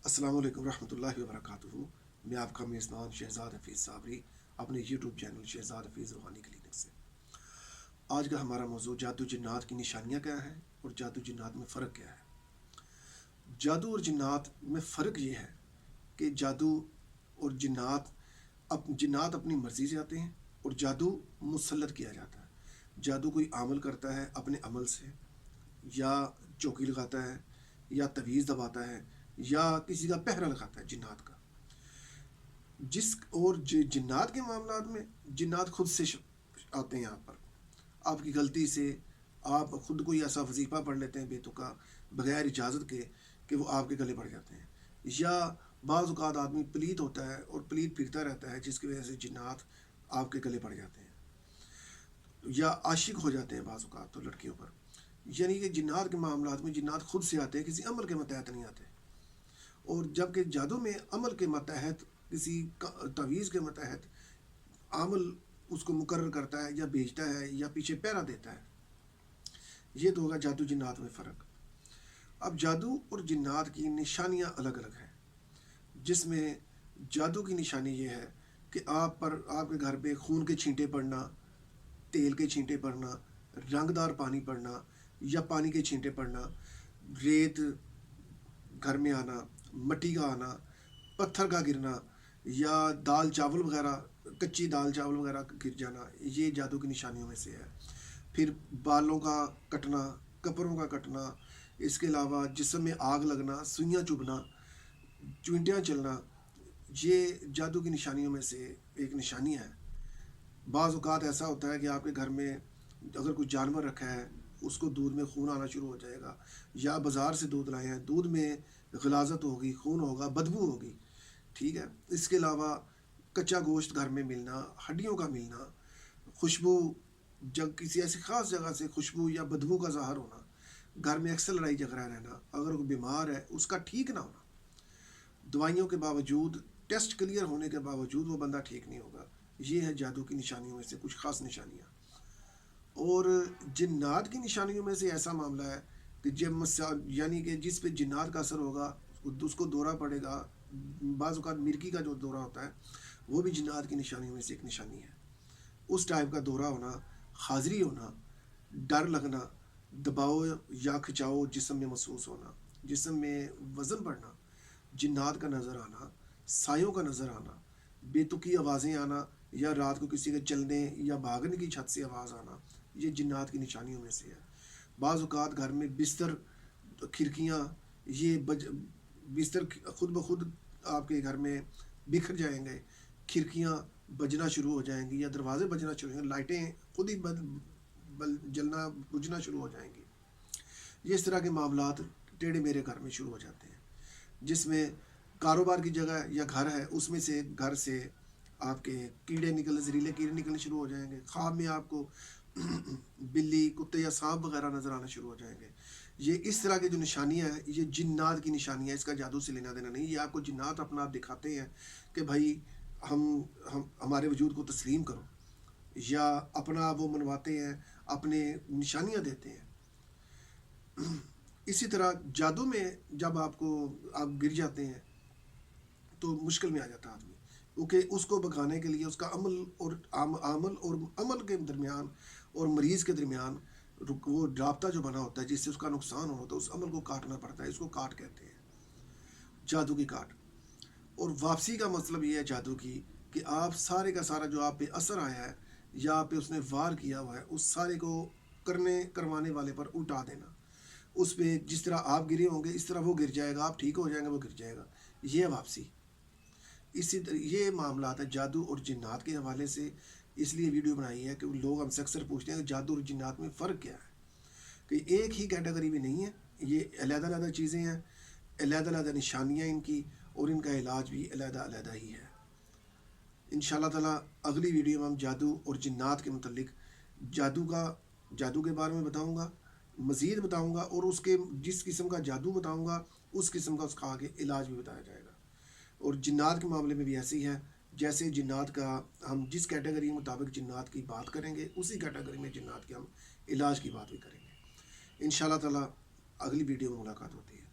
السلام علیکم ورحمۃ اللہ وبرکاتہ۔ میں آپ کا میزبان شہزاد حفیظ صابری اپنے یوٹیوب چینل شہزاد حفیظ روحانی کلینک سے۔ آج کا ہمارا موضوع جادو جنات کی نشانیاں کیا ہیں اور جادو جنات میں فرق کیا ہے۔ جادو اور جنات میں فرق یہ ہے کہ جادو اور جنات اپنی مرضی سے آتے ہیں اور جادو مسلط کیا جاتا ہے۔ جادو کوئی عمل کرتا ہے اپنے عمل سے، یا چوکی لگاتا ہے، یا تویز دباتا ہے، یا کسی کا پہرا لگاتا ہے جنات کا۔ جنات کے معاملات میں جنات خود سے آتے ہیں یہاں پر، آپ کی غلطی سے آپ خود کوئی ایسا وظیفہ پڑھ لیتے ہیں بے تکا، بغیر اجازت کے، کہ وہ آپ کے گلے پڑ جاتے ہیں۔ یا بعض اوقات آدمی پلیت ہوتا ہے اور پلیت پھرتا رہتا ہے، جس کی وجہ سے جنات آپ کے گلے پڑ جاتے ہیں، یا عاشق ہو جاتے ہیں بعض اوقات تو لڑکیوں پر۔ یعنی کہ جنات کے معاملات میں جنات خود سے آتے ہیں، کسی عمل کے متحد نہیں آتے۔ اور جبکہ جادو میں عمل کے متحد، کسی تویز کے متحد عمل اس کو مقرر کرتا ہے، یا بھیجتا ہے، یا پیچھے پیرا دیتا ہے۔ یہ تو ہوگا جادو جنات میں فرق۔ اب جادو اور جنات کی نشانیاں الگ الگ ہیں، جس میں جادو کی نشانی یہ ہے کہ آپ کے گھر پہ خون کے چھینٹے پڑنا، تیل کے چھینٹے پڑنا، رنگدار پانی پڑنا، یا پانی کے چھینٹے پڑنا، ریت گھر میں آنا، مٹی کا آنا، پتھر کا گرنا، یا دال چاول وغیرہ، کچی دال چاول وغیرہ گر جانا، یہ جادو کی نشانیوں میں سے ہے۔ پھر بالوں کا کٹنا، کپڑوں کا کٹنا، اس کے علاوہ جسم میں آگ لگنا، سوئیاں چبھنا، چونٹیاں چلنا، یہ جادو کی نشانیوں میں سے ایک نشانی ہے۔ بعض اوقات ایسا ہوتا ہے کہ آپ کے گھر میں اگر کوئی جانور رکھا ہے، اس کو دودھ میں خون آنا شروع ہو جائے گا، یا بازار سے دودھ لائے ہیں، دودھ میں غلاظت ہوگی، خون ہوگا، بدبو ہوگی، ٹھیک ہے۔ اس کے علاوہ کچا گوشت گھر میں ملنا، ہڈیوں کا ملنا، خوشبو، جب کسی ایسی خاص جگہ سے خوشبو یا بدبو کا ظاہر ہونا، گھر میں اکثر لڑائی جھگڑا رہنا، اگر کوئی بیمار ہے اس کا ٹھیک نہ ہونا، دوائیوں کے باوجود، ٹیسٹ کلیئر ہونے کے باوجود وہ بندہ ٹھیک نہیں ہوگا، یہ ہے جادو کی نشانیوں میں سے کچھ خاص نشانیاں۔ اور جنات کی نشانیوں میں سے ایسا معاملہ ہے کہ یعنی کہ جس پہ جنات کا اثر ہوگا اس کو دورہ پڑے گا۔ بعض اوقات مرگی کا جو دورہ ہوتا ہے وہ بھی جنات کی نشانیوں میں سے ایک نشانی ہے۔ اس ٹائپ کا دورہ ہونا، حاضری ہونا، ڈر لگنا، دباؤ یا کھچاؤ جسم میں محسوس ہونا، جسم میں وزن بڑھنا، جنات کا نظر آنا، سایوں کا نظر آنا، بے تکی آوازیں آنا، یا رات کو کسی کے چلنے یا بھاگنے کی چھت سے آواز آنا، یہ جنات کی نشانیوں میں سے ہے۔ بعض اوقات گھر میں بستر، کھڑکیاں، یہ بستر خود بخود آپ کے گھر میں بکھر جائیں گے، کھڑکیاں بجنا شروع ہو جائیں گی، یا دروازے بجنا شروع ہو جائیں گے، لائٹیں خود ہی جلنا بجھنا شروع ہو جائیں گی۔ یہ اس طرح کے معاملات ٹیڑھے میرے گھر میں شروع ہو جاتے ہیں، جس میں کاروبار کی جگہ یا گھر ہے، اس میں سے گھر سے آپ کے کیڑے زہریلے کیڑے نکلنے شروع ہو جائیں گے۔ خواب میں آپ کو بلی، کتے یا سانپ وغیرہ نظر آنا شروع ہو جائیں گے۔ یہ اس طرح کی جو نشانیاں ہیں، یہ جنات کی نشانیاں ہیں، اس کا جادو سے لینا دینا نہیں۔ یہ آپ کو جنات اپنا آپ دکھاتے ہیں کہ بھائی ہمارے وجود کو تسلیم کرو، یا اپنا وہ منواتے ہیں، اپنے نشانیاں دیتے ہیں۔ اسی طرح جادو میں جب آپ گر جاتے ہیں تو مشکل میں آ جاتا ہے آدمی، کیونکہ اس کو بگانے کے لیے اس کا عمل کے درمیان اور مریض کے درمیان وہ رابطہ جو بنا ہوتا ہے، جس سے اس کا نقصان ہوتا ہے، اس عمل کو کاٹنا پڑتا ہے۔ اس کو کاٹ کہتے ہیں، جادو کی کاٹ۔ اور واپسی کا مطلب یہ ہے جادو کی، کہ آپ سارے کا سارا جو آپ پہ اثر آیا ہے یا آپ پہ اس نے وار کیا ہوا ہے، اس سارے کو کروانے والے پر الٹا دینا۔ اس پہ جس طرح آپ گرے ہوں گے اس طرح وہ گر جائے گا، آپ ٹھیک ہو جائیں گے، وہ گر جائے گا۔ یہ واپسی، اسی طرح یہ معاملات ہے جادو اور جنات کے حوالے سے۔ اس لیے ویڈیو بنائی ہے کہ لوگ ہم سے اکثر پوچھتے ہیں کہ جادو اور جنات میں فرق کیا ہے، کہ ایک ہی کیٹیگری میں نہیں ہے، یہ علیحدہ علیحدہ چیزیں ہیں، علیحدہ علیحدہ نشانیاں ان کی، اور ان کا علاج بھی علیحدہ علیحدہ ہی ہے۔ انشاءاللہ تعالیٰ اگلی ویڈیو میں ہم جادو اور جنات کے متعلق جادو کے بارے میں بتاؤں گا، مزید بتاؤں گا، اور اس کے جس قسم کا جادو بتاؤں گا اس قسم کا اس کا آگے علاج بھی بتایا جائے گا۔ اور جنات کے معاملے میں بھی ایسے ہی ہے، جیسے جنات کا ہم جس کیٹیگری کے مطابق جنات کی بات کریں گے، اسی کیٹیگری میں جنات کے ہم علاج کی بات بھی کریں گے۔ انشاءاللہ تعالیٰ اگلی ویڈیو میں ملاقات ہوتی ہے۔